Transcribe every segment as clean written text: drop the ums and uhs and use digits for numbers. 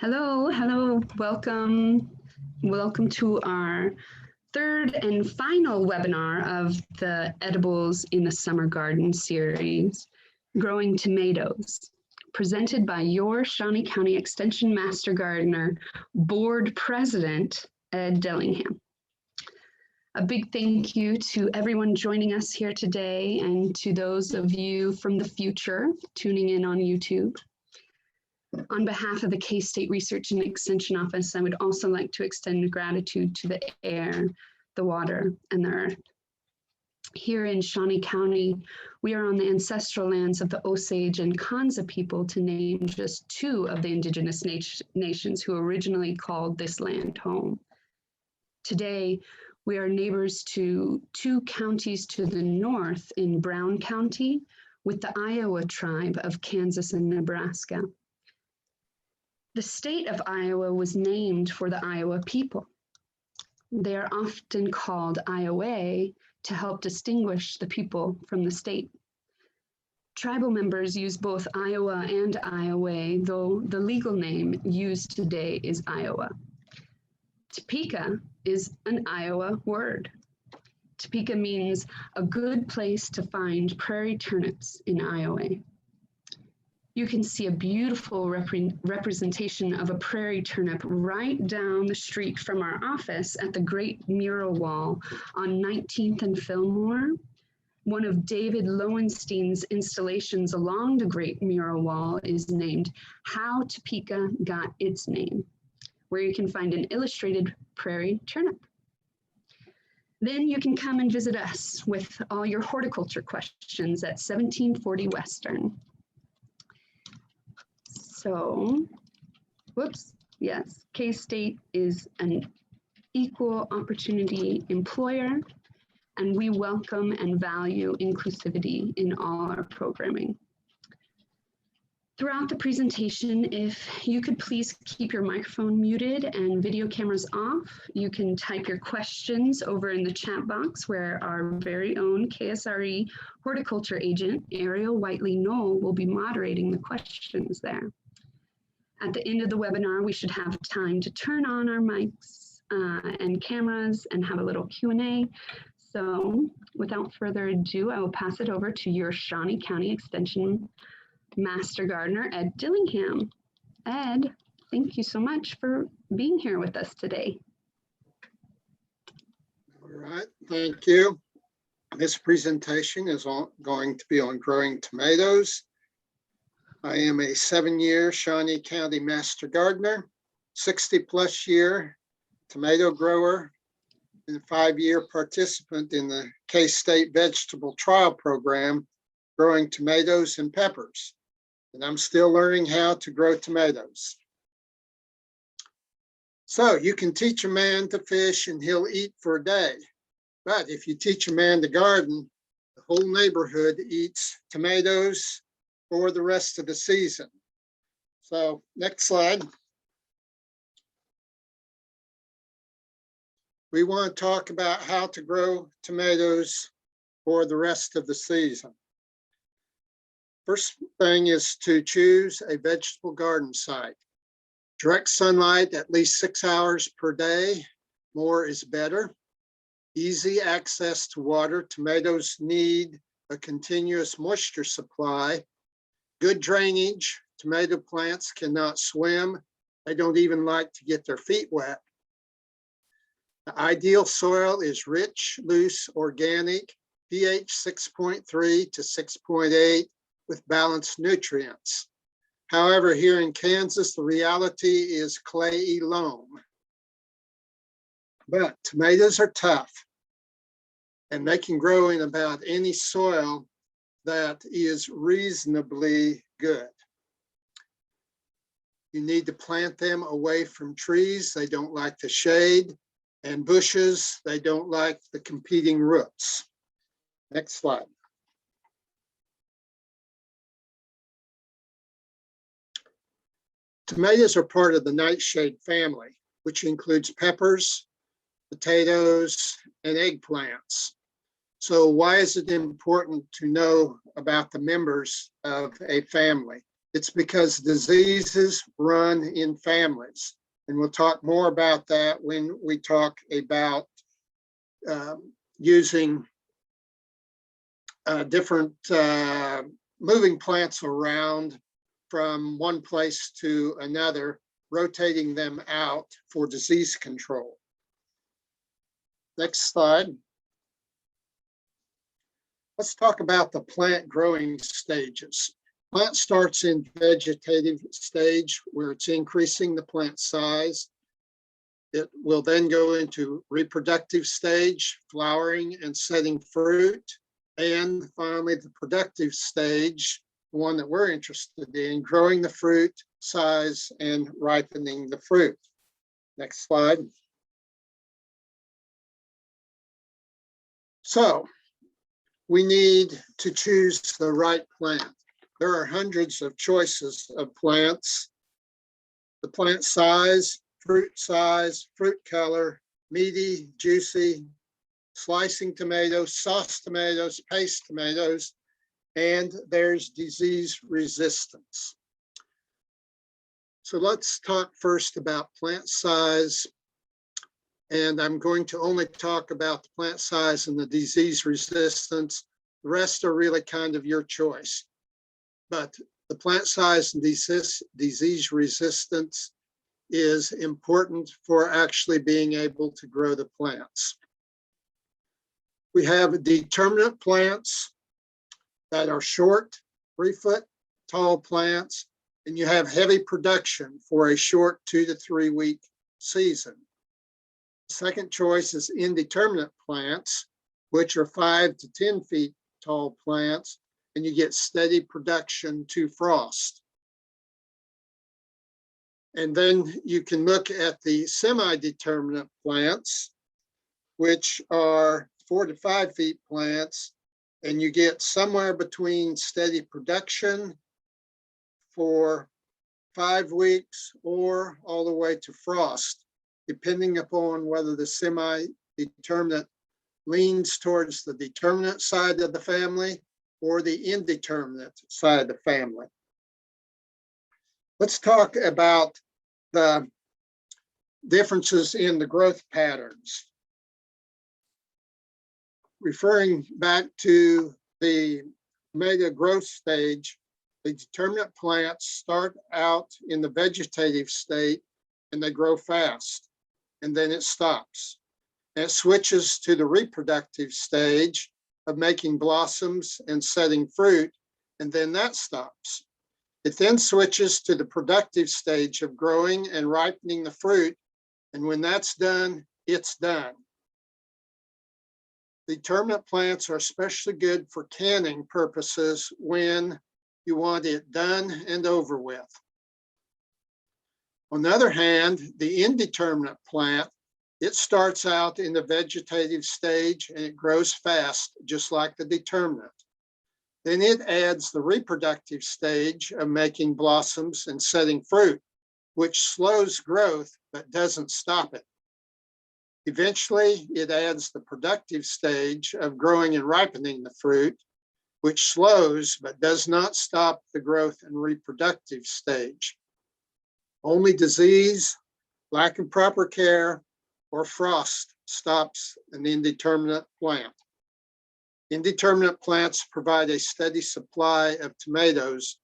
Hello, welcome. Welcome to our third and final webinar of the Edibles in the Summer Garden series, Growing Tomatoes, presented by your Shawnee County Extension Master Gardener Board President, Ed Dillingham. A big thank you to everyone joining us here today and to those of you from the future tuning in on YouTube. On behalf of the K-State Research and Extension Office, I would also like to extend gratitude to the air, the water, and the earth. Here in Shawnee County, we are on the ancestral lands of the Osage and Kanza people, to name just two of the indigenous nations who originally called this land home. Today, we are neighbors to two counties to the north in Brown County with the Iowa tribe of Kansas and Nebraska. The state of Iowa was named for the Iowa people. They are often called Iowa to help distinguish the people from the state. Tribal members use both Iowa and Iowa, though the legal name used today is Iowa. Topeka is an Iowa word. Topeka means a good place to find prairie turnips in Iowa. You can see a beautiful representation of a prairie turnip right down the street from our office at the Great Mural Wall on 19th and Fillmore. One of David Lowenstein's installations along the Great Mural Wall is named How Topeka Got Its Name, where you can find an illustrated prairie turnip. Then you can come and visit us with all your horticulture questions at 1740 Western. So, yes, K-State is an equal opportunity employer, and we welcome and value inclusivity in all our programming. Throughout the presentation, if you could please keep your microphone muted and video cameras off, you can type your questions over in the chat box where our very own KSRE horticulture agent, Ariel Whiteley-Knoll, will be moderating the questions there. At the end of the webinar, we should have time to turn on our mics and cameras and have a little Q&A. So without further ado, I will pass it over to your Shawnee County Extension Master Gardener, Ed Dillingham. Ed, thank you so much for being here with us today. All right, thank you. This presentation is going to be on growing tomatoes. I am a 7-year Shawnee County Master Gardener, 60+ year tomato grower, and a 5-year participant in the K-State Vegetable Trial Program, growing tomatoes and peppers. And I'm still learning how to grow tomatoes. So you can teach a man to fish and he'll eat for a day. But if you teach a man to garden, the whole neighborhood eats tomatoes for the rest of the season. So next slide. We want to talk about how to grow tomatoes for the rest of the season. First thing is to choose a vegetable garden site. Direct sunlight at least 6 hours per day. More is better. Easy access to water. Tomatoes need a continuous moisture supply. Good drainage. Tomato plants cannot swim. They don't even like to get their feet wet. The ideal soil is rich, loose, organic, pH 6.3 to 6.8 with balanced nutrients. However, here in Kansas, the reality is clayey loam. But tomatoes are tough, and they can grow in about any soil that is reasonably good. You need to plant them away from trees. They don't like the shade, and bushes. They don't like the competing roots. Next slide. Tomatoes are part of the nightshade family, which includes peppers, potatoes, and eggplants. So why is it important to know about the members of a family? It's because diseases run in families. And we'll talk more about that when we talk about using different moving plants around from one place to another, rotating them out for disease control. Next slide. Let's talk about the plant growing stages. Plant starts in vegetative stage where it's increasing the plant size. It will then go into reproductive stage, flowering and setting fruit. And finally, the productive stage, the one that we're interested in, growing the fruit size and ripening the fruit. Next slide. So we need to choose the right plant. There are hundreds of choices of plants. The plant size, fruit color, meaty, juicy, slicing tomatoes, sauce tomatoes, paste tomatoes, and there's disease resistance. So let's talk first about plant size. And I'm going to only talk about the plant size and the disease resistance. The rest are really kind of your choice. But the plant size and disease resistance is important for actually being able to grow the plants. We have determinate plants that are short, 3-foot tall plants, and you have heavy production for a short 2 to 3 week season. Second choice is indeterminate plants, which are 5 to 10 feet tall plants, and you get steady production to frost. And then you can look at the semi-determinate plants, which are 4 to 5 feet plants, and you get somewhere between steady production for 5 weeks or all the way to frost, depending upon whether the semi-determinate leans towards the determinate side of the family or the indeterminate side of the family. Let's talk about the differences in the growth patterns. Referring back to the tomato growth stage, the determinate plants start out in the vegetative state and they grow fast, and then it stops. And it switches to the reproductive stage of making blossoms and setting fruit, and then that stops. It then switches to the productive stage of growing and ripening the fruit, and when that's done, it's done. Determinate plants are especially good for canning purposes when you want it done and over with. On the other hand, the indeterminate plant, it starts out in the vegetative stage and it grows fast, just like the determinate. Then it adds the reproductive stage of making blossoms and setting fruit, which slows growth but doesn't stop it. Eventually, it adds the productive stage of growing and ripening the fruit, which slows but does not stop the growth and reproductive stage. Only disease, lack of proper care, or frost stops an indeterminate plant. Indeterminate plants provide a steady supply of tomatoes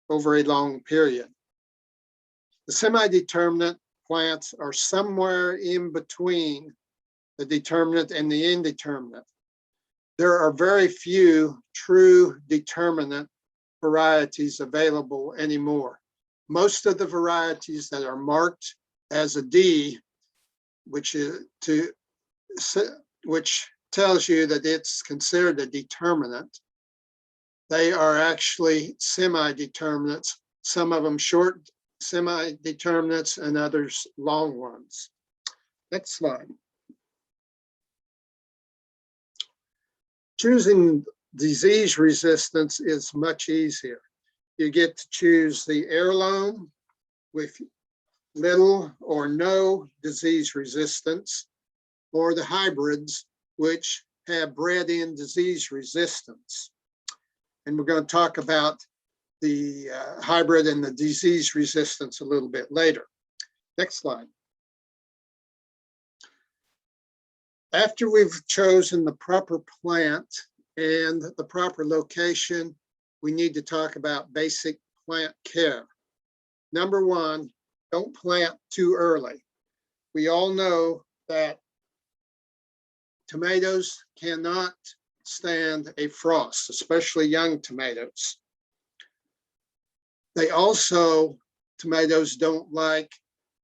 over a long period. The semi-determinate plants are somewhere in between the determinate and the indeterminate. There are very few true determinate varieties available anymore. Most of the varieties that are marked as a D, which tells you that it's considered a determinate, they are actually semi-determinates, some of them short semi-determinates and others long ones. Next slide. Choosing disease resistance is much easier. You get to choose the heirloom with little or no disease resistance, or the hybrids, which have bred in disease resistance. And we're going to talk about hybrid and the disease resistance a little bit later. Next slide. After we've chosen the proper plant and the proper location, we need to talk about basic plant care. Number one, don't plant too early. We all know that tomatoes cannot stand a frost, especially young tomatoes. Tomatoes don't like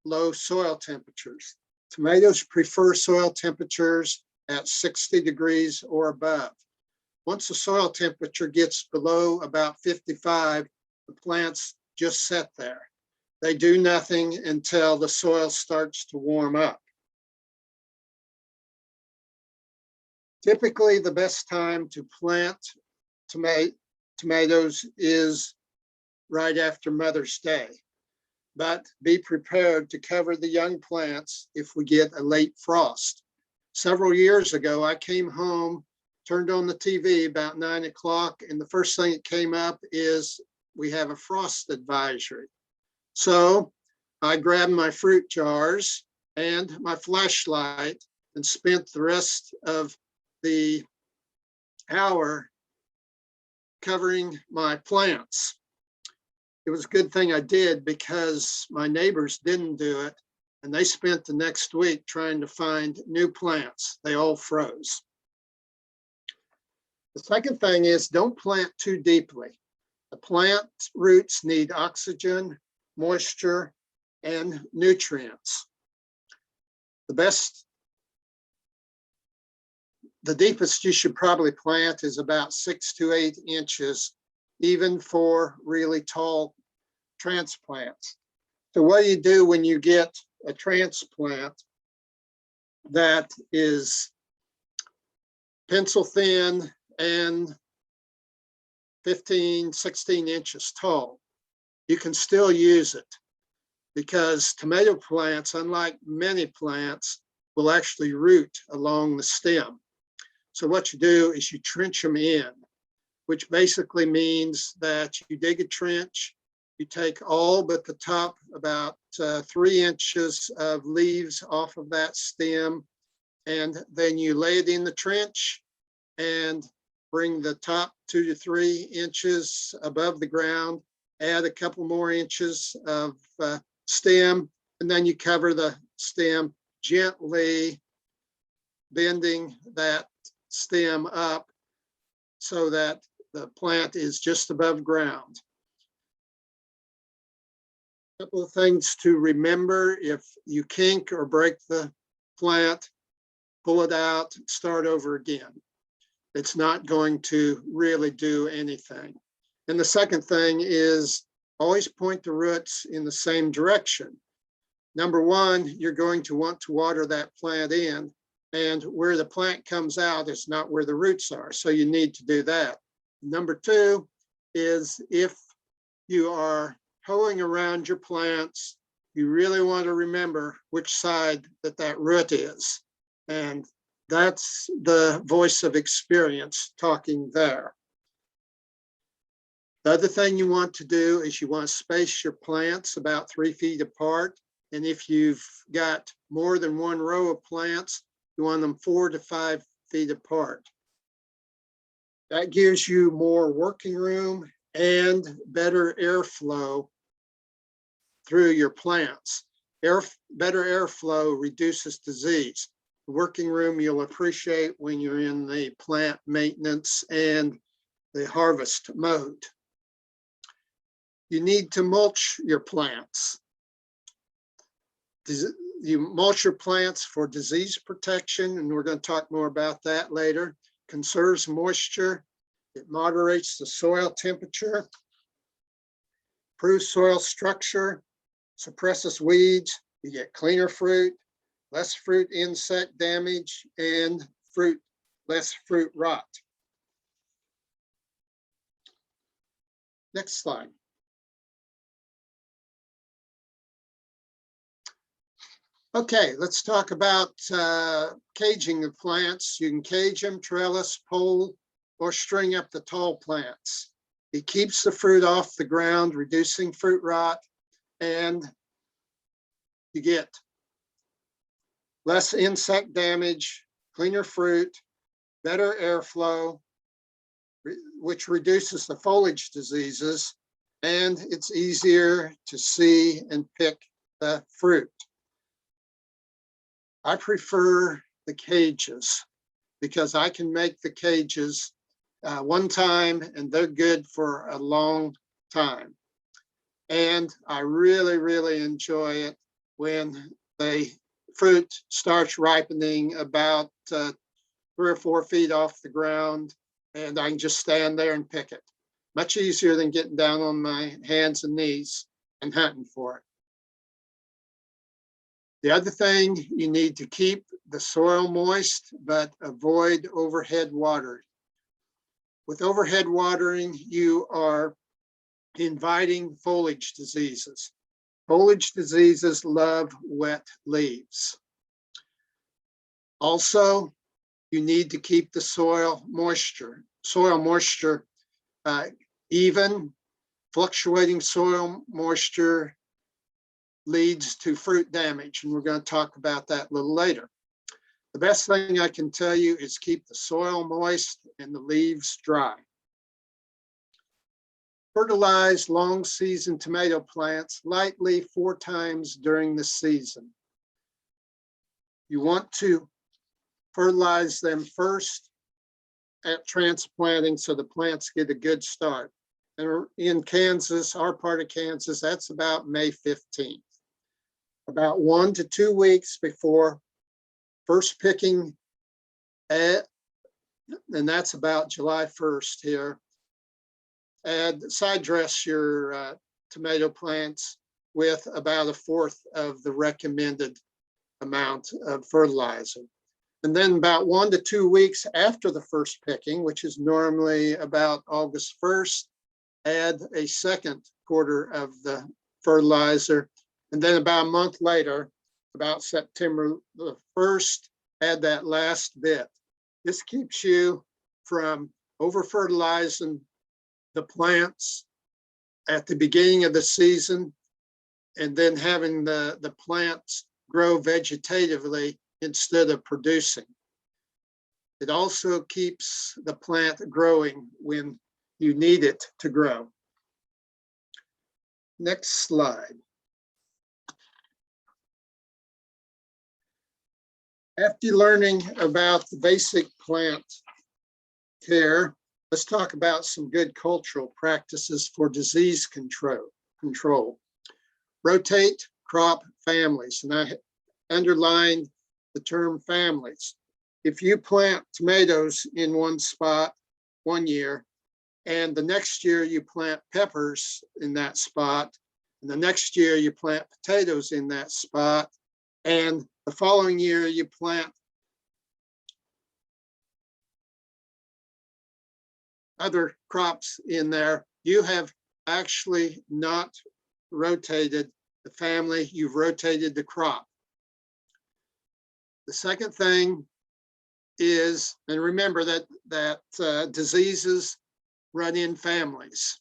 low soil temperatures. Tomatoes prefer soil temperatures at 60 degrees or above. Once the soil temperature gets below about 55, the plants just sit there. They do nothing until the soil starts to warm up. Typically, the best time to plant tomatoes is right after Mother's Day, but be prepared to cover the young plants if we get a late frost. Several years ago, I came home, turned on the TV about 9 o'clock, and the first thing that came up is we have a frost advisory. So I grabbed my fruit jars and my flashlight and spent the rest of the hour covering my plants. It was a good thing I did because my neighbors didn't do it, and they spent the next week trying to find new plants. They all froze. The second thing is don't plant too deeply. The plant roots need oxygen, moisture, and nutrients. The deepest you should probably plant is about 6 to 8 inches, even for really tall transplants. So what do you do when you get a transplant that is pencil thin and 15, 16 inches tall? You can still use it because tomato plants, unlike many plants, will actually root along the stem. So what you do is you trench them in, which basically means that you dig a trench, you take all but the top about 3 inches of leaves off of that stem, and then you lay it in the trench and bring the top 2 to 3 inches above the ground, add a couple more inches of stem, and then you cover the stem gently, bending that stem up so that the plant is just above ground. A couple of things to remember: if you kink or break the plant, pull it out, start over again. It's not going to really do anything. And the second thing is always point the roots in the same direction. Number one, you're going to want to water that plant in, and where the plant comes out is not where the roots are, so you need to do that. Number two is if you are hoeing around your plants, you really want to remember which side that root is. And that's the voice of experience talking there. The other thing you want to do is you want to space your plants about 3 feet apart. And if you've got more than one row of plants, you want them 4 to 5 feet apart. That gives you more working room and better airflow through your plants. Better airflow reduces disease. The working room you'll appreciate when you're in the plant maintenance and the harvest mode. You need to mulch your plants. You mulch your plants for disease protection, and we're going to talk more about that later. Conserves moisture. It moderates the soil temperature, improves soil structure, suppresses weeds. You get cleaner fruit, less fruit insect damage, and less fruit rot. Next slide. Okay, let's talk about caging the plants. You can cage them, trellis, pole, or string up the tall plants. It keeps the fruit off the ground, reducing fruit rot, and you get less insect damage, cleaner fruit, better airflow, which reduces the foliage diseases, and it's easier to see and pick the fruit. I prefer the cages because I can make the cages one time and they're good for a long time. And I really, really enjoy it when the fruit starts ripening about 3 or 4 feet off the ground, and I can just stand there and pick it. Much easier than getting down on my hands and knees and hunting for it. The other thing, you need to keep the soil moist, but avoid overhead watering. With overhead watering, you are inviting foliage diseases. Foliage diseases love wet leaves. Also, you need to keep the soil moisture even. Fluctuating soil moisture leads to fruit damage, and we're going to talk about that a little later. The best thing I can tell you is keep the soil moist and the leaves dry. Fertilize long season tomato plants lightly 4 times during the season. You want to fertilize them first at transplanting so the plants get a good start. And in Kansas, our part of Kansas, that's about May 15th. About 1 to 2 weeks before first picking, and that's about July 1st here. Side dress your tomato plants with about 1/4 of the recommended amount of fertilizer. And then about 1 to 2 weeks after the first picking, which is normally about August 1st, add a 2nd quarter of the fertilizer. And then about a month later, about September the 1st, add that last bit. This keeps you from over-fertilizing the plants at the beginning of the season and then having the plants grow vegetatively instead of producing. It also keeps the plant growing when you need it to grow. Next slide. After learning about the basic plant care, let's talk about some good cultural practices for disease control. Rotate crop families, and I underlined the term families. If you plant tomatoes in one spot one year, and the next year you plant peppers in that spot, and the next year you plant potatoes in that spot, and the following year you plant other crops in there, you have actually not rotated the family, you've rotated the crop. The second thing is, and remember that diseases run in families.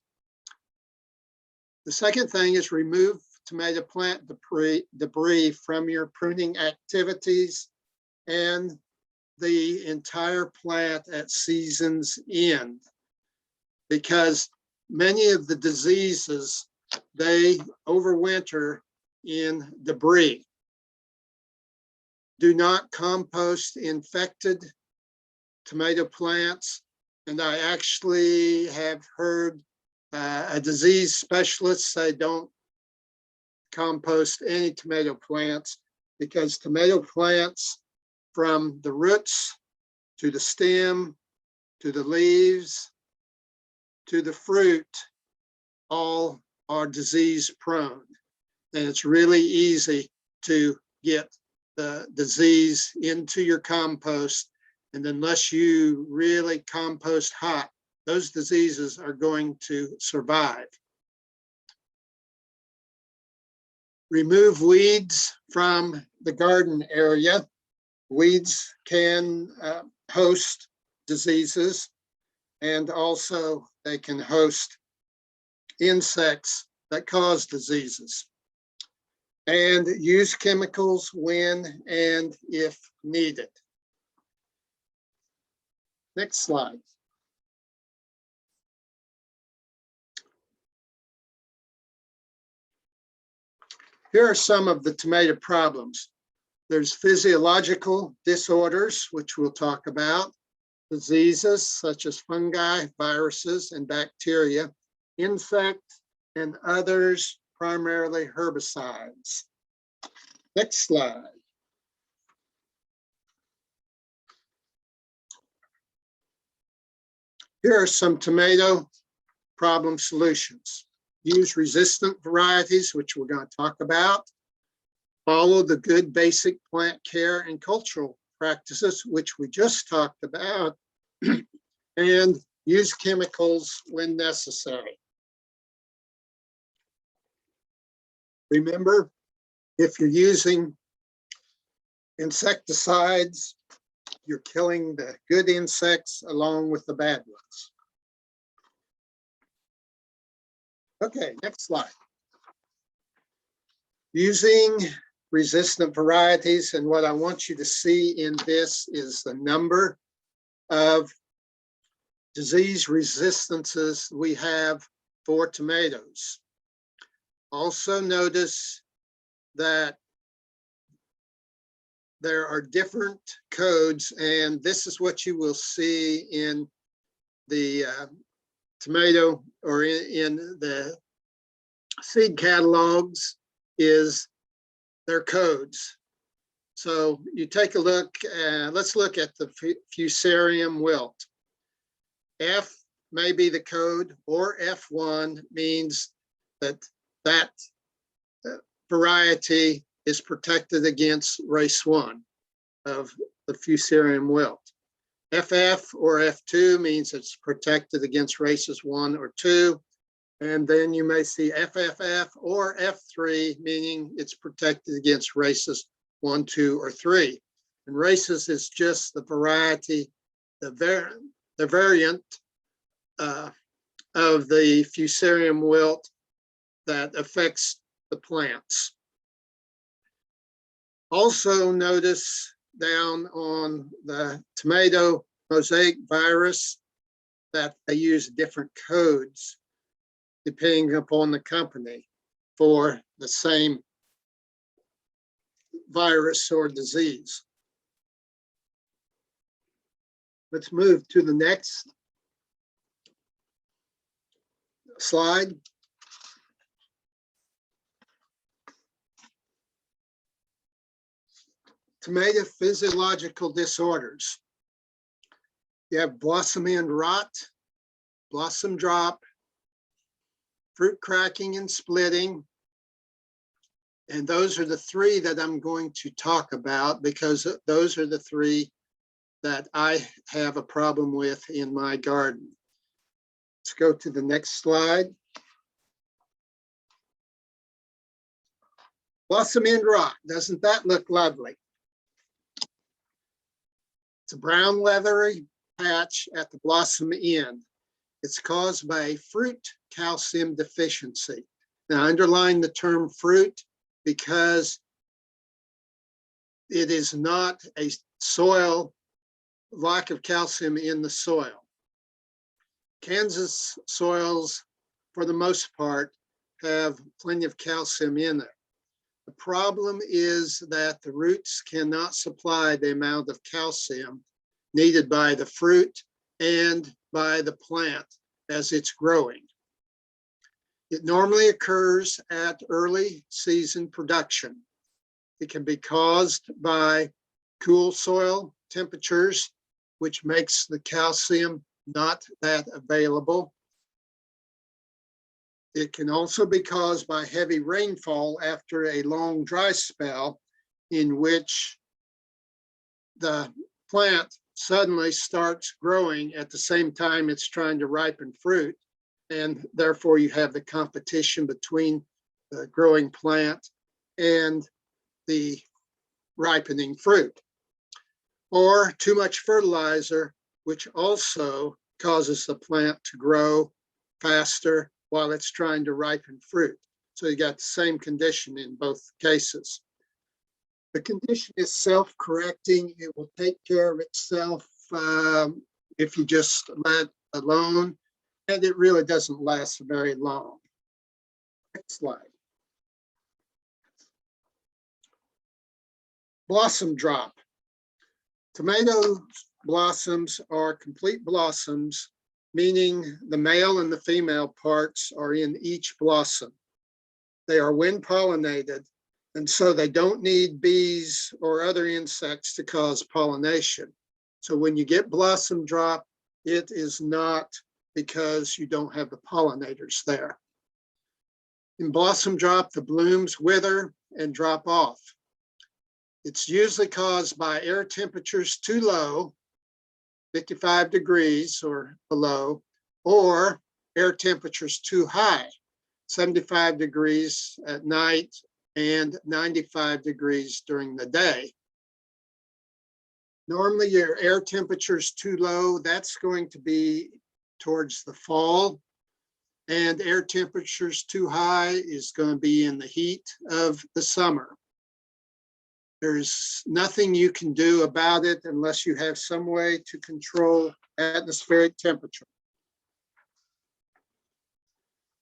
The second thing is remove tomato plant debris from your pruning activities and the entire plant at season's end, because many of the diseases, they overwinter in debris. Do not compost infected tomato plants. And I actually have heard a disease specialist say don't compost any tomato plants, because tomato plants, from the roots to the stem to the leaves to the fruit, all are disease prone. And it's really easy to get the disease into your compost. And unless you really compost hot, those diseases are going to survive. Remove weeds from the garden area. Weeds can host diseases, and also they can host insects that cause diseases, and use chemicals when and if needed. Next slide. Here are some of the tomato problems. There's physiological disorders, which we'll talk about, diseases such as fungi, viruses, and bacteria, insects, and others, primarily herbicides. Next slide. Here are some tomato problem solutions. Use resistant varieties, which we're going to talk about. Follow the good basic plant care and cultural practices, which we just talked about, and use chemicals when necessary. Remember, if you're using insecticides, you're killing the good insects along with the bad ones. Okay, next slide. Using resistant varieties, and what I want you to see in this is the number of disease resistances we have for tomatoes. Also notice that there are different codes, and this is what you will see in the tomato or in the seed catalogs is their codes. So you take a look, let's look at the Fusarium wilt. F may be the code, or F1 means that that variety is protected against race 1 of the Fusarium wilt. FF or F2 means it's protected against races 1 or 2. And then you may see FFF or F3, meaning it's protected against races 1, 2, or 3. And races is just the variety, the variant of the Fusarium wilt that affects the plants. Also notice down on the tomato mosaic virus that they use different codes depending upon the company for the same virus or disease. Let's move to the next slide. Tomato physiological disorders. You have blossom end rot, blossom drop, fruit cracking and splitting. And those are the 3 that I'm going to talk about because those are the 3 that I have a problem with in my garden. Let's go to the next slide. Blossom end rot, doesn't that look lovely? It's a brown leathery patch at the blossom end. It's caused by fruit calcium deficiency. Now, I underline the term fruit because it is not a soil lack of calcium in the soil. Kansas soils, for the most part, have plenty of calcium in it. The problem is that the roots cannot supply the amount of calcium needed by the fruit and by the plant as it's growing. It normally occurs at early season production. It can be caused by cool soil temperatures, which makes the calcium not that available. It can also be caused by heavy rainfall after a long dry spell in which the plant suddenly starts growing at the same time it's trying to ripen fruit. And therefore you have the competition between the growing plant and the ripening fruit. Or too much fertilizer, which also causes the plant to grow faster while it's trying to ripen fruit. So you got the same condition in both cases. The condition is self-correcting. It will take care of itself if you just let it alone, and it really doesn't last very long. Next slide. Blossom drop. Tomato blossoms are complete blossoms, meaning the male and the female parts are in each blossom. They are wind pollinated, and so they don't need bees or other insects to cause pollination. So when you get blossom drop, it is not because you don't have the pollinators there. In blossom drop, the blooms wither and drop off. It's usually caused by air temperatures too low, 55 degrees or below, or air temperatures too high, 75 degrees at night and 95 degrees during the day. Normally your air temperature is too low. That's going to be towards the fall, and air temperatures too high is going to be in the heat of the summer. There's nothing you can do about it unless you have some way to control atmospheric temperature.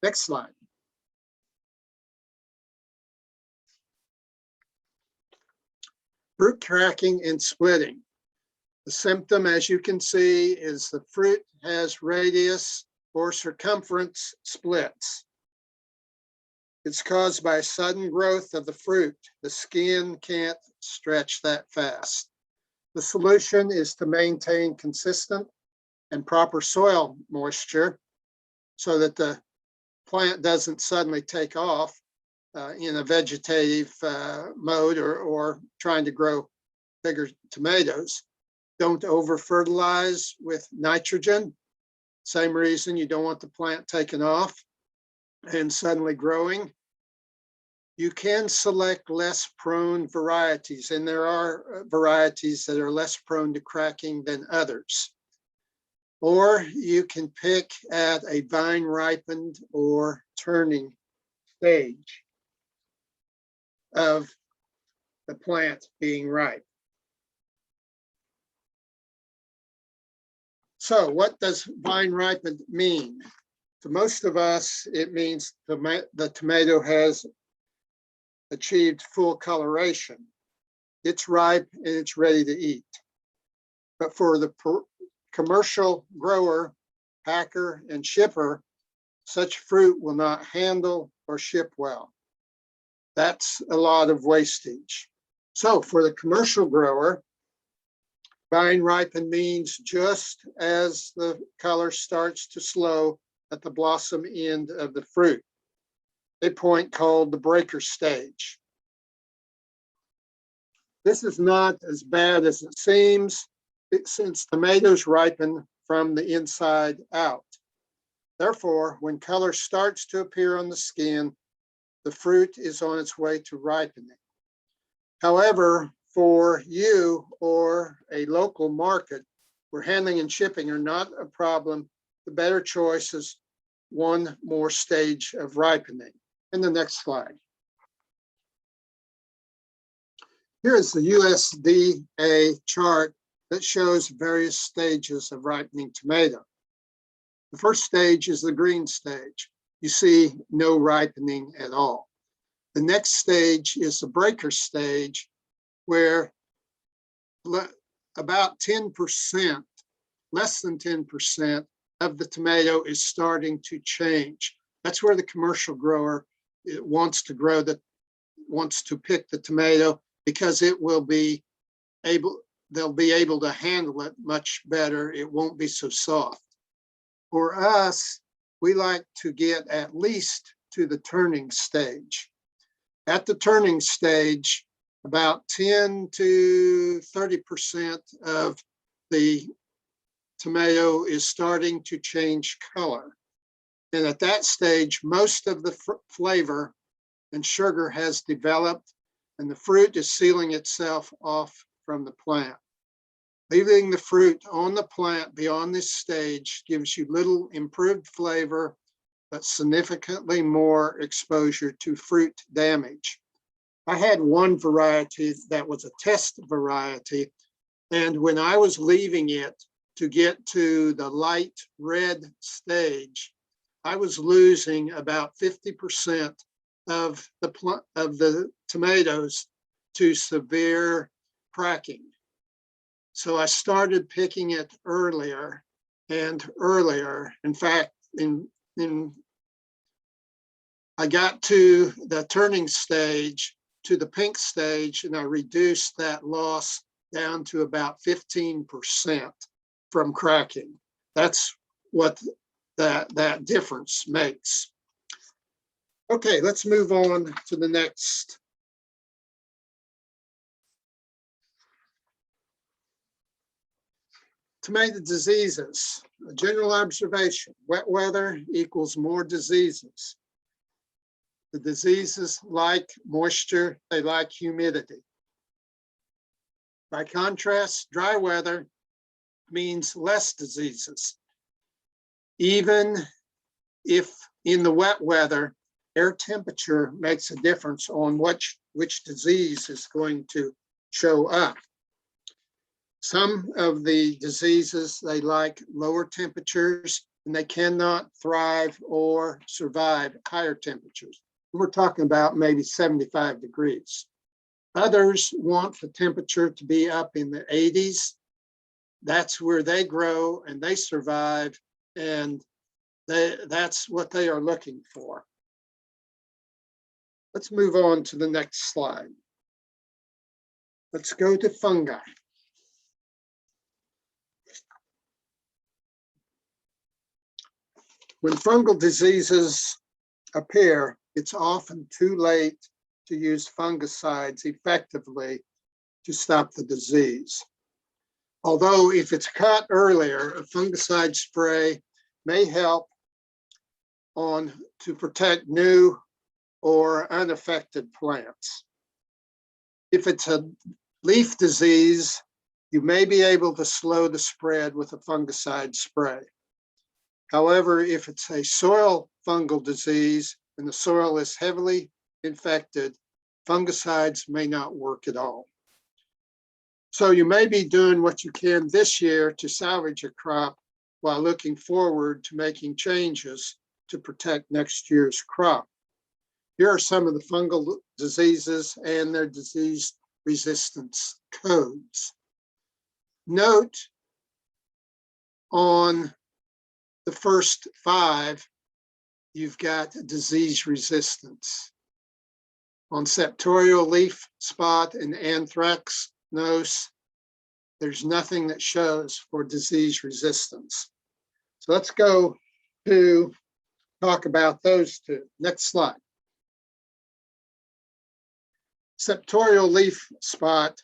Next slide. Fruit cracking and splitting. The symptom, as you can see, is the fruit has radius or circumference splits. It's caused by sudden growth of the fruit. The skin can't stretch that fast. The solution is to maintain consistent and proper soil moisture so that the plant doesn't suddenly take off in a vegetative mode or trying to grow bigger tomatoes. Don't over fertilize with nitrogen. Same reason you don't want the plant taking off and suddenly growing. You can select less prone varieties, and there are varieties that are less prone to cracking than others. Or you can pick at a vine ripened or turning stage of the plant being ripe. So what does vine ripened mean? To most of us, it means the tomato has achieved full coloration. It's ripe and it's ready to eat. But for the commercial grower, packer, and shipper, such fruit will not handle or ship well. That's a lot of wastage. So for the commercial grower, vine ripened means just as the color starts to slow at the blossom end of the fruit, a point called the breaker stage. This is not as bad as it seems, since tomatoes ripen from the inside out. Therefore, when color starts to appear on the skin, the fruit is on its way to ripening. However, for you or a local market where handling and shipping are not a problem, the better choice is one more stage of ripening. And the next slide. Here is the USDA chart that shows various stages of ripening tomato. The first stage is the green stage. You see no ripening at all. The next stage is the breaker stage, where about 10%, less than 10% of the tomato is starting to change. That's where the commercial grower wants to pick the tomato, because it will be they'll be able to handle it much better. It won't be so soft. For us, we like to get at least to the turning stage. At the turning stage, about 10 to 30% of the tomato is starting to change color. And at that stage, most of the flavor and sugar has developed, and the fruit is sealing itself off from the plant. Leaving the fruit on the plant beyond this stage gives you little improved flavor but significantly more exposure to fruit damage. I had one variety that was a test variety, and when I was leaving it to get to the light red stage, I was losing about 50% of the tomatoes to severe cracking. So I started picking it earlier and earlier. In fact, I got to the turning stage, to the pink stage, and I reduced that loss down to about 15% from cracking. That's what that difference makes. Okay, let's move on to the next. Tomato diseases. A general observation: wet weather equals more diseases. The diseases like moisture, they like humidity. By contrast, dry weather means less diseases. Even if in the wet weather, air temperature makes a difference on which disease is going to show up. Some of the diseases, they like lower temperatures, and they cannot thrive or survive higher temperatures. We're talking about maybe 75 degrees. Others want the temperature to be up in the 80s. That's where they grow and they survive, and that's what they are looking for. Let's move on to the next slide. Let's go to fungi. When fungal diseases appear, it's often too late to use fungicides effectively to stop the disease. Although if it's caught earlier, a fungicide spray may help to protect new or unaffected plants. If it's a leaf disease, you may be able to slow the spread with a fungicide spray. However, if it's a soil fungal disease and the soil is heavily infected, fungicides may not work at all. So you may be doing what you can this year to salvage a crop while looking forward to making changes to protect next year's crop. Here are some of the fungal diseases and their disease resistance codes. Note on the first 5, you've got disease resistance. On septorial leaf spot and anthracnose, there's nothing that shows for disease resistance. So let's go to talk about those two. Next slide. Septorial leaf spot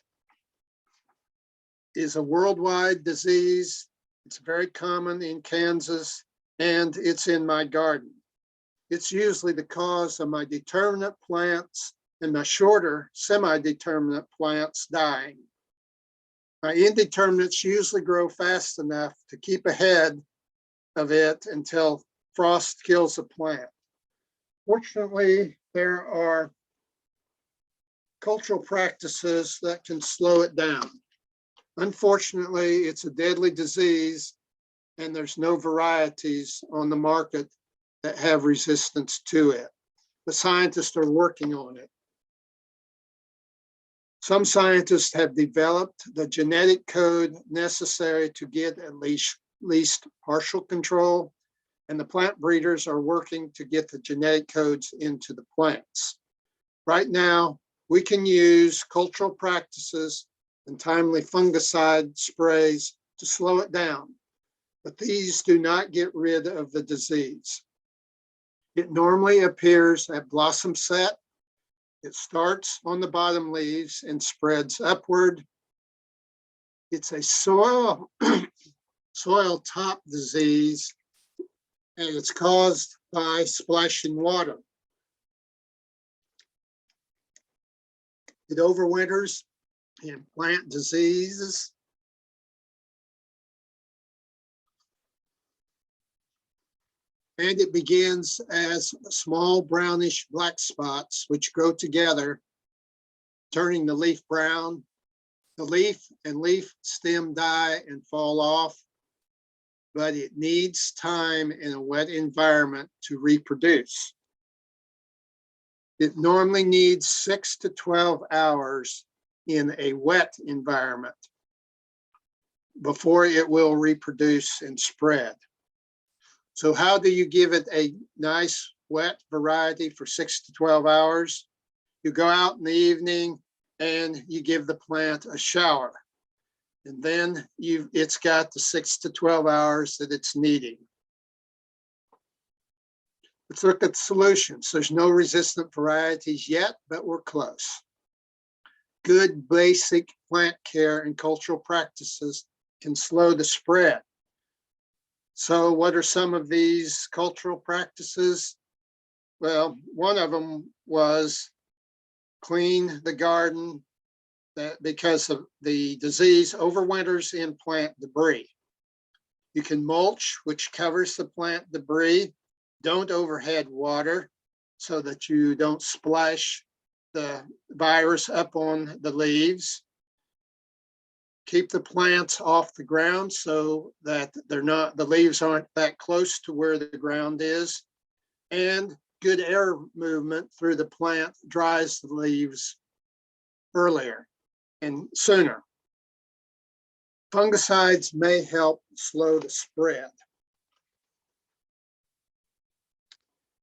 is a worldwide disease. It's very common in Kansas, and it's in my garden. It's usually the cause of my determinate plants and my shorter semi-determinate plants dying. My indeterminates usually grow fast enough to keep ahead of it until frost kills a plant. Fortunately, there are cultural practices that can slow it down. Unfortunately, it's a deadly disease, and there's no varieties on the market that have resistance to it. The scientists are working on it. Some scientists have developed the genetic code necessary to get at least partial control, and the plant breeders are working to get the genetic codes into the plants. Right now, we can use cultural practices and timely fungicide sprays to slow it down, but these do not get rid of the disease. It normally appears at blossom set. It starts on the bottom leaves and spreads upward. It's a soil top disease, and it's caused by splashing water. It overwinters in plant diseases. And it begins as small brownish black spots, which grow together, turning the leaf brown. The leaf and leaf stem die and fall off, but it needs time in a wet environment to reproduce. It normally needs 6 to 12 hours in a wet environment before it will reproduce and spread. So how do you give it a nice wet variety for 6 to 12 hours? You go out in the evening and you give the plant a shower. And then it's got the 6 to 12 hours that it's needing. Let's look at the solutions. There's no resistant varieties yet, but we're close. Good basic plant care and cultural practices can slow the spread. So what are some of these cultural practices? Well, one of them was clean the garden because of the disease overwinters in plant debris. You can mulch, which covers the plant debris. Don't overhead water so that you don't splash the virus up on the leaves. Keep the plants off the ground so that the leaves aren't that close to where the ground is. And good air movement through the plant dries the leaves earlier and sooner. Fungicides may help slow the spread.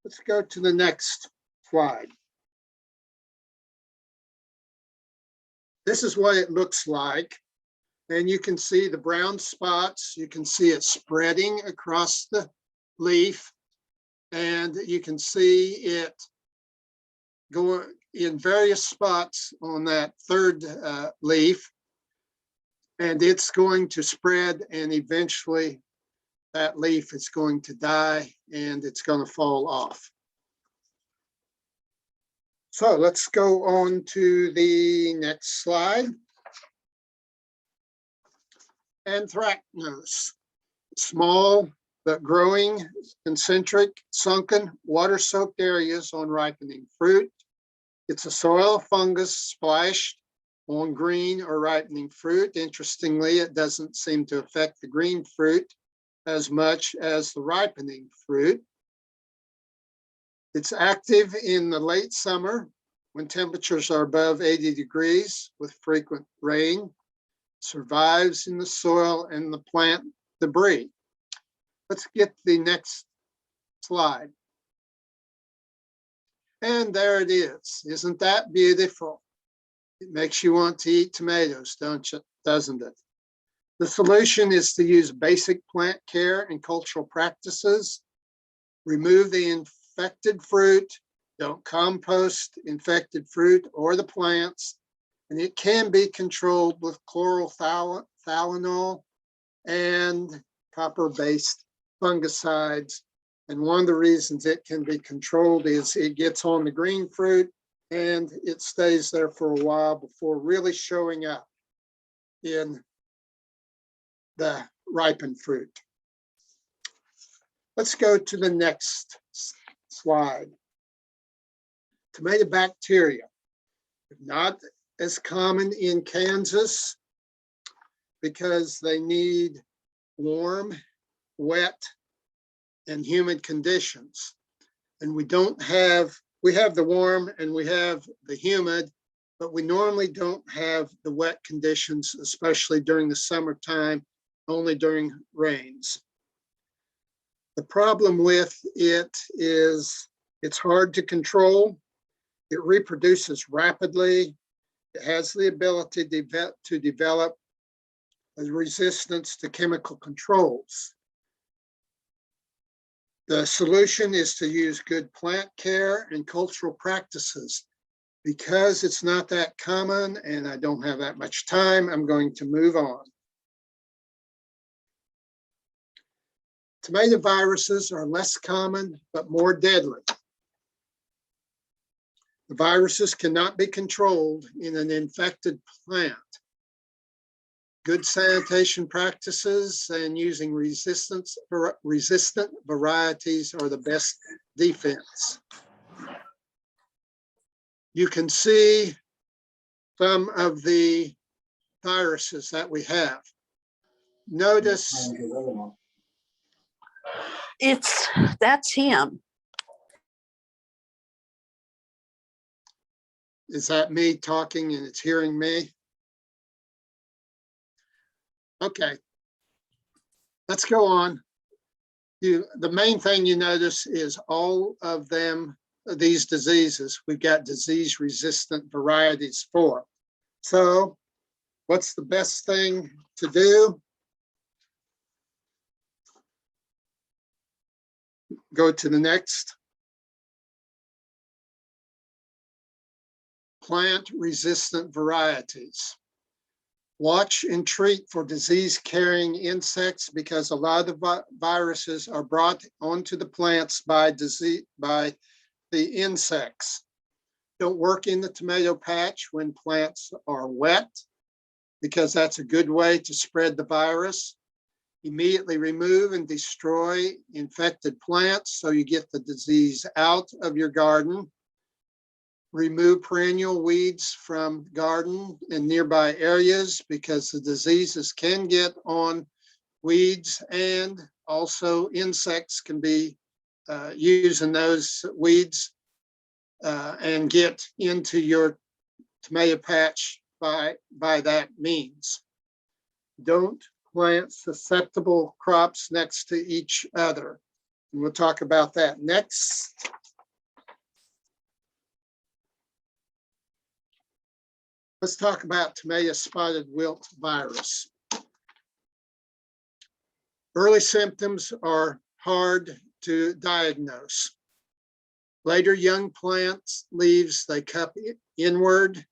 Let's go to the next slide. This is what it looks like. And you can see the brown spots. You can see it spreading across the leaf. And you can see it going in various spots on that third leaf. And it's going to spread, and eventually that leaf is going to die and it's going to fall off. So let's go on to the next slide. Anthracnose, small but growing, concentric, sunken, water-soaked areas on ripening fruit. It's a soil fungus splashed on green or ripening fruit. Interestingly, it doesn't seem to affect the green fruit as much as the ripening fruit. It's active in the late summer when temperatures are above 80 degrees with frequent rain. Survives in the soil and the plant debris. Let's get the next slide. And there it is. Isn't that beautiful? It makes you want to eat tomatoes, doesn't it? The solution is to use basic plant care and cultural practices. Remove the infected fruit. Don't compost infected fruit or the plants. And it can be controlled with chlorothalonil and copper-based fungicides. And one of the reasons it can be controlled is it gets on the green fruit and it stays there for a while before really showing up in the ripened fruit. Let's go to the next slide. Tomato bacteria, not as common in Kansas because they need warm, wet, and humid conditions. And we have the warm and we have the humid, but we normally don't have the wet conditions, especially during the summertime, only during rains. The problem with it is it's hard to control. It reproduces rapidly. It has the ability to develop a resistance to chemical controls. The solution is to use good plant care and cultural practices. Because it's not that common and I don't have that much time, I'm going to move on. Tomato viruses are less common, but more deadly. The viruses cannot be controlled in an infected plant. good sanitation practices and using resistant varieties are the best defense. You can see some of the viruses that we have. Notice that's him. Is that me talking and it's hearing me? Okay, let's go on. The main thing you notice is all of them, these diseases, we've got disease-resistant varieties for. So what's the best thing to do? Go to the next. Plant-resistant varieties. Watch and treat for disease-carrying insects because a lot of the viruses are brought onto the plants by the insects. Don't work in the tomato patch when plants are wet because that's a good way to spread the virus. Immediately remove and destroy infected plants so you get the disease out of your garden. Remove perennial weeds from garden and nearby areas because the diseases can get on weeds, and also insects can be using those weeds and get into your tomato patch by that means. Don't plant susceptible crops next to each other. And we'll talk about that next. Let's talk about tomato spotted wilt virus. Early symptoms are hard to diagnose. Later young plants leaves, they cup inward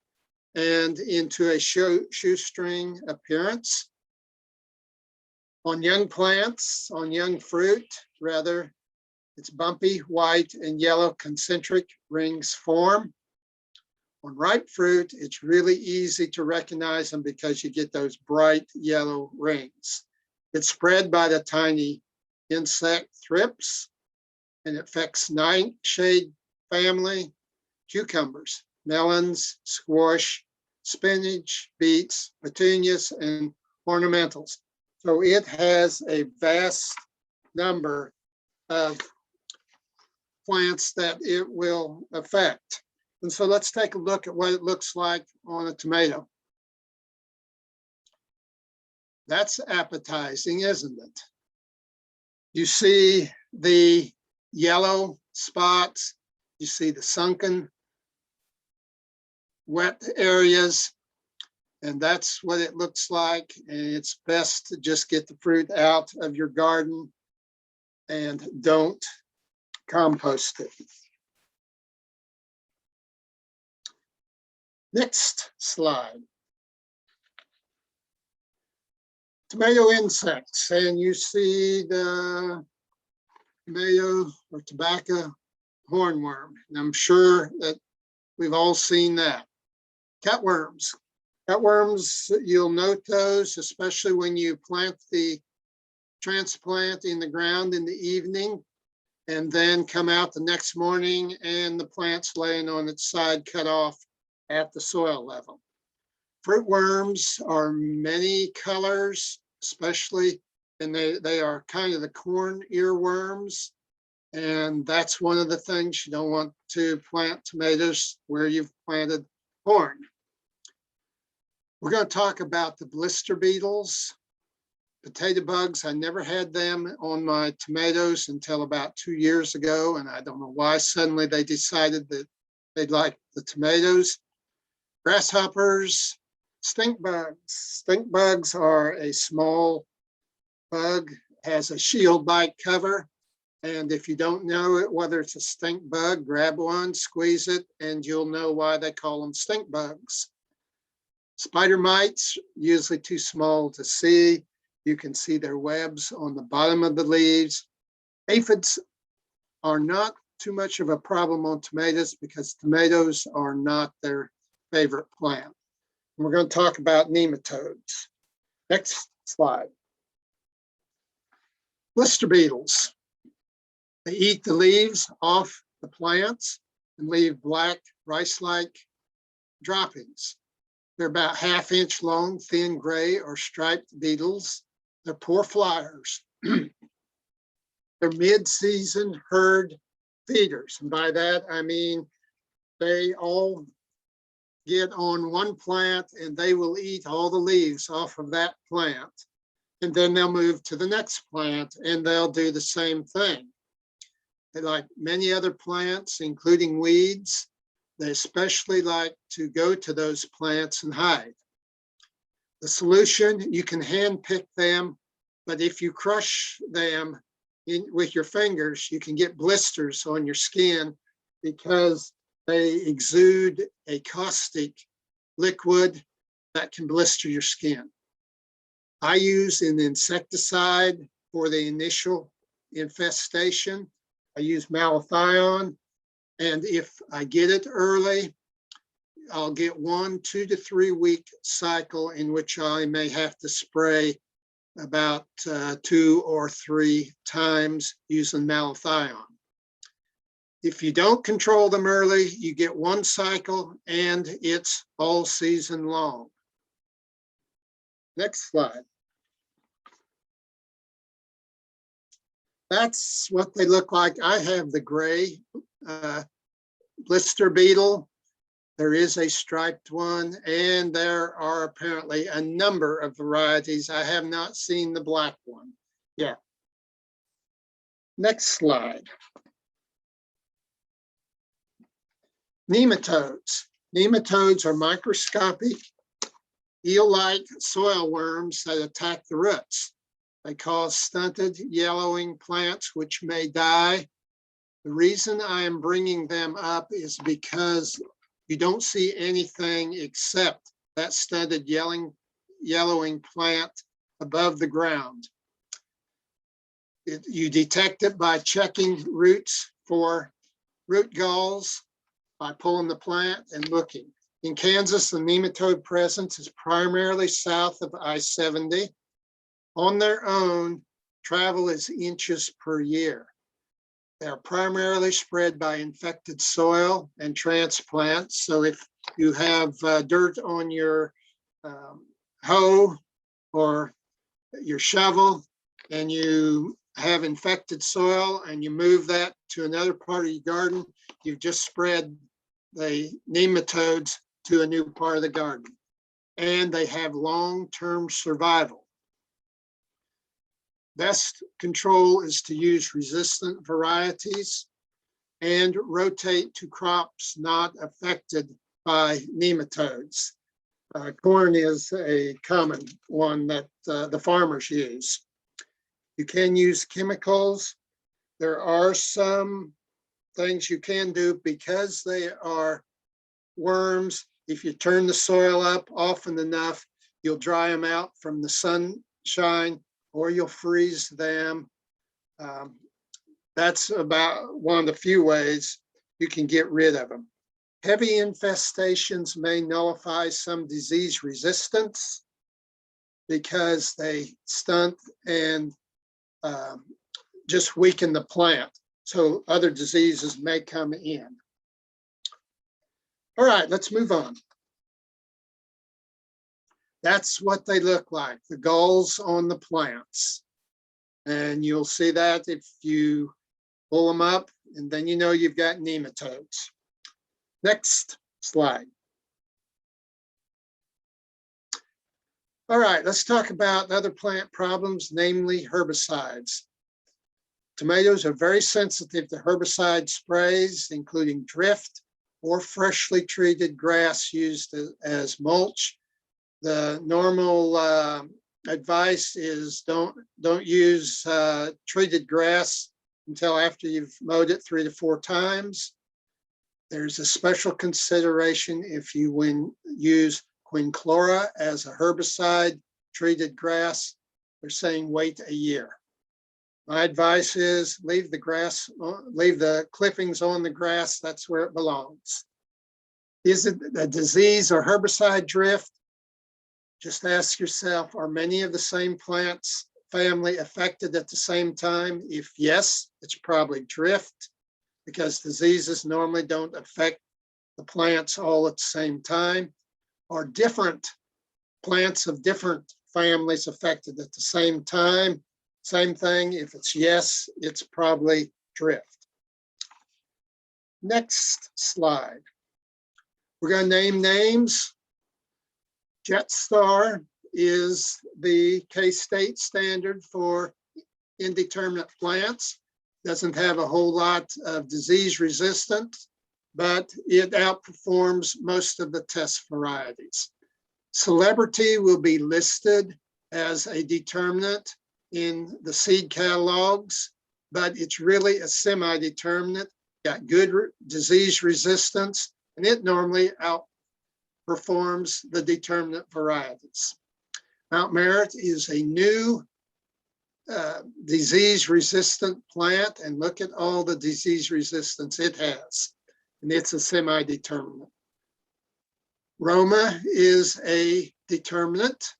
and into a shoestring appearance. On young plants, on young fruit, rather, it's bumpy, white, and yellow concentric rings form. On ripe fruit, it's really easy to recognize them because you get those bright yellow rings. It's spread by the tiny insect thrips, and it affects nightshade family, cucumbers, melons, squash, spinach, beets, petunias, and ornamentals. So it has a vast number of plants that it will affect. And so let's take a look at what it looks like on a tomato. That's appetizing, isn't it? You see the yellow spots, you see the sunken, wet areas, and that's what it looks like. And it's best to just get the fruit out of your garden and don't compost it. Next slide. Tomato insects, and you see the tomato or tobacco hornworm. And I'm sure that we've all seen that. Cutworms. Cutworms, you'll note those, especially when you plant the transplant in the ground in the evening and then come out the next morning and the plant's laying on its side cut off at the soil level. Fruit worms are many colors, especially, and they are kind of the corn earworms. And that's one of the things you don't want to plant tomatoes where you've planted corn. We're going to talk about the blister beetles, potato bugs. I never had them on my tomatoes until about 2 years ago, and I don't know why suddenly they decided that they'd like the tomatoes. Grasshoppers, stink bugs. Stink bugs are a small bug, has a shield-like cover. And if you don't know it, whether it's a stink bug, grab one, squeeze it, and you'll know why they call them stink bugs. Spider mites, usually too small to see. You can see their webs on the bottom of the leaves. Aphids are not too much of a problem on tomatoes because tomatoes are not their favorite plant. We're going to talk about nematodes. Next slide. Blister beetles. They eat the leaves off the plants and leave black rice-like droppings. They're about 1/2 inch long, thin gray or striped beetles. They're poor flyers. They're mid-season herd feeders. And by that, I mean they all get on one plant and they will eat all the leaves off of that plant. And then they'll move to the next plant and they'll do the same thing. They like many other plants, including weeds, they especially like to go to those plants and hide. The solution, you can hand pick them, but if you crush them with your fingers, you can get blisters on your skin because they exude a caustic liquid that can blister your skin. I use an insecticide for the initial infestation. I use malathion, and if I get it early, I'll get 1 2 to 3 week cycle in which I may have to spray about 2 or 3 times using malathion. If you don't control them early, you get 1 cycle and it's all season long. Next slide. That's what they look like. I have the gray blister beetle. There is a striped one, and there are apparently a number of varieties. I have not seen the black one yet. Next slide. Nematodes. Nematodes are microscopic, eel-like soil worms that attack the roots. They cause stunted, yellowing plants which may die. The reason I am bringing them up is because you don't see anything except that stunted, yellowing plant above the ground. You detect it by checking roots for root galls, by pulling the plant and looking. In Kansas, the nematode presence is primarily south of I-70. On their own, travel is inches per year. They are primarily spread by infected soil and transplants. So if you have dirt on your hoe or your shovel and you have infected soil and you move that to another part of your garden, you've just spread the nematodes to a new part of the garden. And they have long-term survival. Best control is to use resistant varieties and rotate to crops not affected by nematodes. Corn is a common one that the farmers use. You can use chemicals. There are some things you can do because they are worms. If you turn the soil up often enough, you'll dry them out from the sunshine, or you'll freeze them. That's about one of the few ways you can get rid of them. Heavy infestations may nullify some disease resistance because they stunt and just weaken the plant. So other diseases may come in. All right, let's move on. That's what they look like, the galls on the plants. And you'll see that if you pull them up, and then you know you've got nematodes. Next slide. All right, let's talk about other plant problems, namely herbicides. Tomatoes are very sensitive to herbicide sprays, including drift or freshly treated grass used as mulch. The normal advice is don't use treated grass until after you've mowed it 3 to 4 times. There's a special consideration if you use quinclora as a herbicide treated grass. They're saying wait a year. My advice is leave the clippings on the grass. That's where it belongs. Is it a disease or herbicide drift? Just ask yourself, are many of the same plants family affected at the same time? If yes, it's probably drift, because diseases normally don't affect the plants all at the same time. Are different plants of different families affected at the same time? Same thing. If it's yes, it's probably drift. Next slide. We're going to name names. Jetstar is the K-State standard for indeterminate plants. Doesn't have a whole lot of disease resistance, but it outperforms most of the test varieties. Celebrity will be listed as a determinant in the seed catalogs, but it's really a semi-determinant, got good disease resistance, and it normally outperforms the determinant varieties. Mount Merritt is a new disease-resistant plant, and look at all the disease resistance it has, and it's a semi-determinant. Roma is a determinant,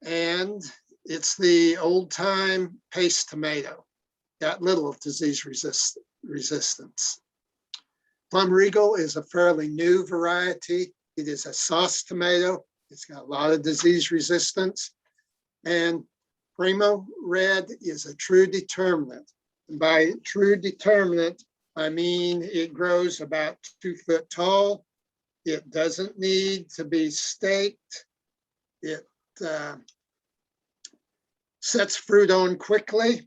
and it's the old-time paste tomato, got little disease resistance. Plum Regal is a fairly new variety. It is a sauce tomato. It's got a lot of disease resistance. And Primo Red is a true determinant. And by true determinant, I mean it grows about 2 foot tall. It doesn't need to be staked. It sets fruit on quickly.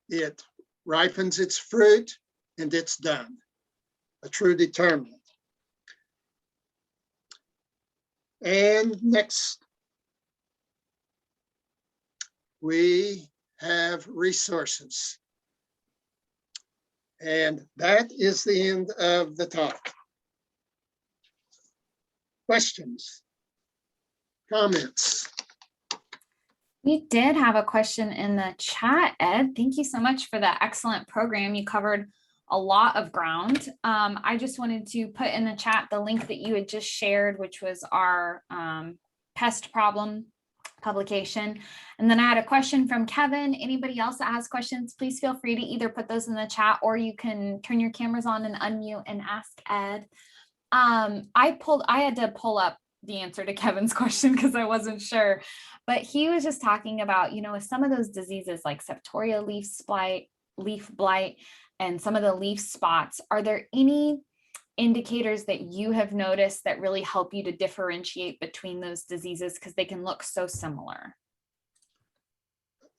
It ripens its fruit, and it's done. A true determinant. And next, we have resources. And that is the end of the talk. Questions? Comments? We did have a question in the chat, Ed. Thank you so much for that excellent program. You covered a lot of ground. I just wanted to put in the chat the link that you had just shared, which was our pest problem publication. And then I had a question from Kevin. Anybody else that has questions, please feel free to either put those in the chat, or you can turn your cameras on and unmute and ask Ed. I had to pull up the answer to Kevin's question because I wasn't sure, but he was just talking about, with some of those diseases like septoria leaf blight, and some of the leaf spots, are there any indicators that you have noticed that really help you to differentiate between those diseases, because they can look so similar?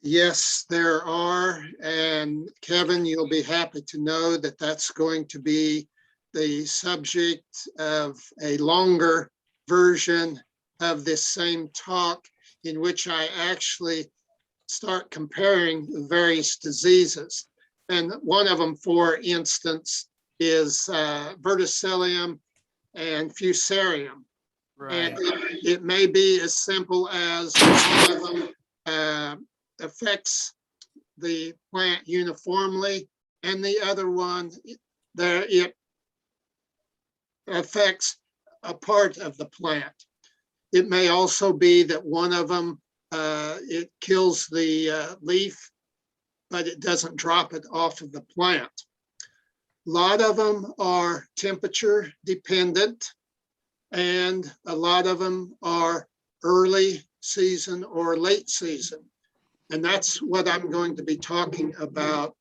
Yes, there are. And Kevin, you'll be happy to know that that's going to be the subject of a longer version of this same talk, in which I actually start comparing the various diseases. And one of them, for instance, is verticillium and fusarium. Right. And it may be as simple as one of them affects the plant uniformly, and the other one, it affects a part of the plant. It may also be that one of them, it kills the leaf, but it doesn't drop it off of the plant. A lot of them are temperature dependent, and a lot of them are early season or late season. And that's what I'm going to be talking about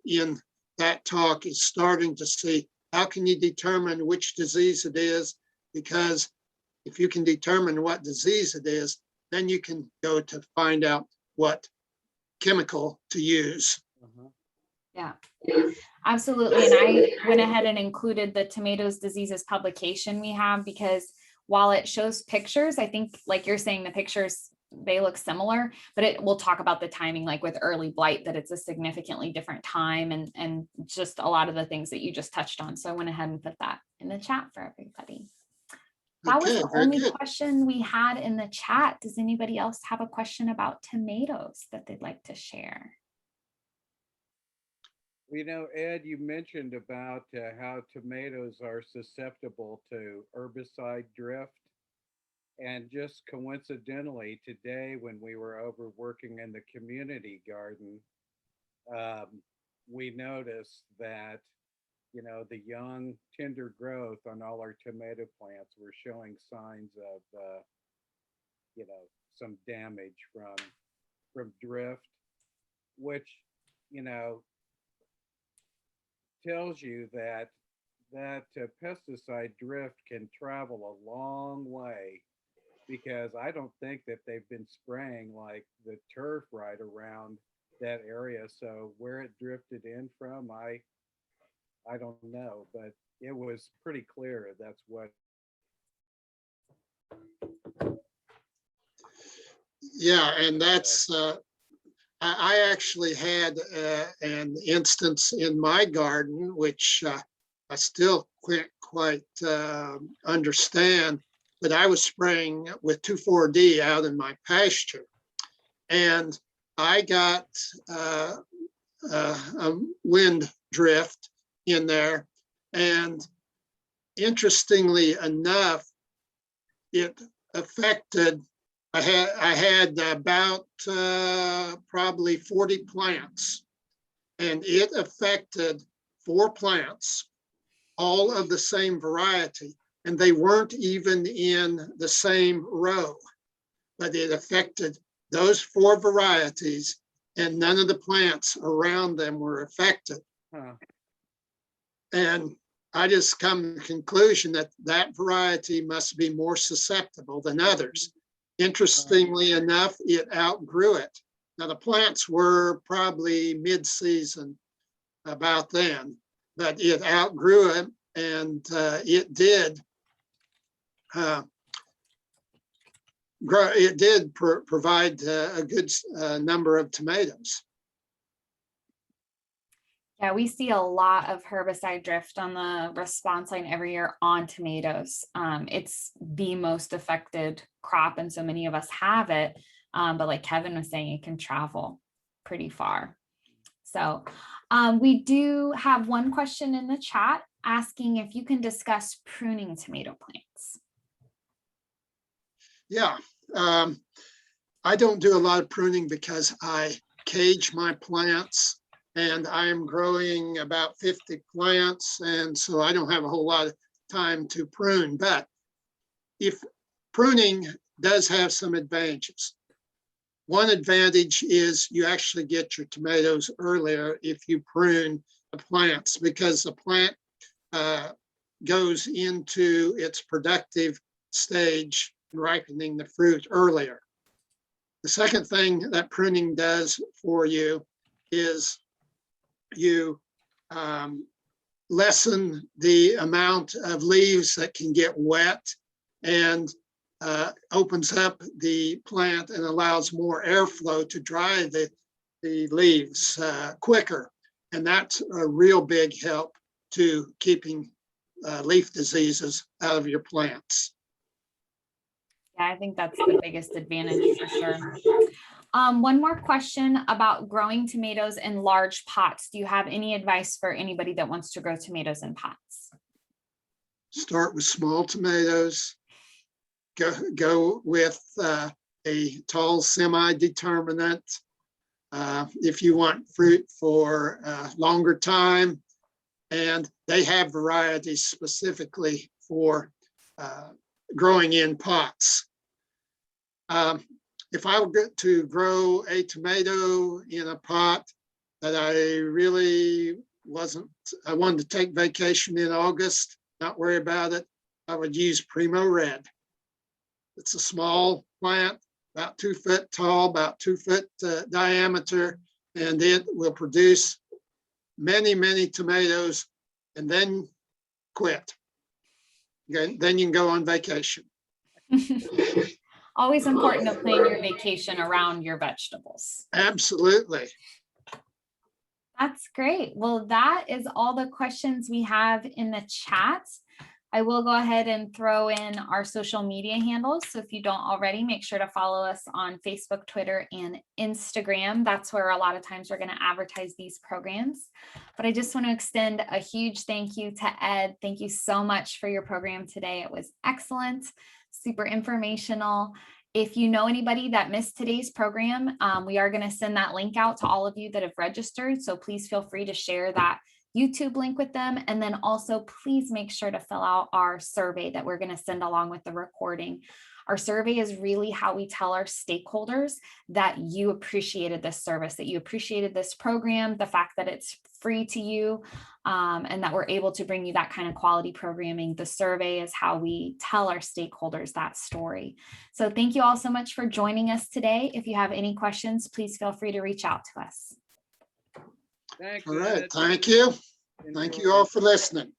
in that talk, is starting to see how can you determine which disease it is, because if you can determine what disease it is, then you can go to find out what chemical to use. Yeah, absolutely. And I went ahead and included the tomatoes diseases publication we have, because while it shows pictures, I think, like you're saying, the pictures, they look similar, but it will talk about the timing, like with early blight, that it's a significantly different time, and just a lot of the things that you just touched on. So I went ahead and put that in the chat for everybody. That was the only question we had in the chat. Does anybody else have a question about tomatoes that they'd like to share? Ed, you mentioned about how tomatoes are susceptible to herbicide drift. And just coincidentally, today when we were over working in the community garden, um, we noticed that, the young tender growth on all our tomato plants were showing signs of, some damage from drift, which, you know, tells you that pesticide drift can travel a long way, because I don't think that they've been spraying like the turf right around that area. So where it drifted in from, I don't know, but it was pretty clear that's what. Yeah, and that's, I actually had an instance in my garden, which I still can't quite understand, but I was spraying with 2,4-D out in my pasture. And I got a wind drift in there. And interestingly enough, it affected, I had about probably 40 plants, and it affected 4 plants, all of the same variety, and they weren't even in the same row, but it affected those 4 varieties, and none of the plants around them were affected. Huh. And I just come to the conclusion that that variety must be more susceptible than others. Interestingly enough, it outgrew it. Now, the plants were probably mid-season about then, but it outgrew it, and it did grow. It did provide a good number of tomatoes. Yeah, we see a lot of herbicide drift on the response line every year on tomatoes. It's the most affected crop, and so many of us have it. But like Kevin was saying, it can travel pretty far. So we do have one question in the chat asking if you can discuss pruning tomato plants. Yeah, I don't do a lot of pruning because I cage my plants, and I'm growing about 50 plants, and so I don't have a whole lot of time to prune. But if pruning does have some advantages. One advantage is you actually get your tomatoes earlier if you prune the plants, because the plant goes into its productive stage, ripening the fruit earlier. The second thing that pruning does for you is you lessen the amount of leaves that can get wet, and opens up the plant and allows more airflow to dry the leaves quicker. And that's a real big help to keeping leaf diseases out of your plants. Yeah, I think that's the biggest advantage for sure. One more question about growing tomatoes in large pots. Do you have any advice for anybody that wants to grow tomatoes in pots? Start with small tomatoes. Go with a tall semi-determinate. If you want fruit for a longer time, and they have varieties specifically for growing in pots. If I were to grow a tomato in a pot that I really I wanted to take vacation in August, not worry about it, I would use Primo Red. It's a small plant, about 2 foot tall, about 2 foot diameter, and it will produce many, many tomatoes, and then quit. Then you can go on vacation. Always important to plan your vacation around your vegetables. Absolutely. That's great. Well, that is all the questions we have in the chat. I will go ahead and throw in our social media handles. So if you don't already, make sure to follow us on Facebook, Twitter, and Instagram. That's where a lot of times we're going to advertise these programs. But I just want to extend a huge thank you to Ed. Thank you so much for your program today. It was excellent, super informational. If you know anybody that missed today's program, we are going to send that link out to all of you that have registered. So please feel free to share that YouTube link with them. And then also please make sure to fill out our survey that we're going to send along with the recording. Our survey is really how we tell our stakeholders that you appreciated this service, that you appreciated this program, the fact that it's free to you, and that we're able to bring you that kind of quality programming. The survey is how we tell our stakeholders that story. So thank you all so much for joining us today. If you have any questions, please feel free to reach out to us. Thanks. All right, Ed. thank you. Thank you all for listening.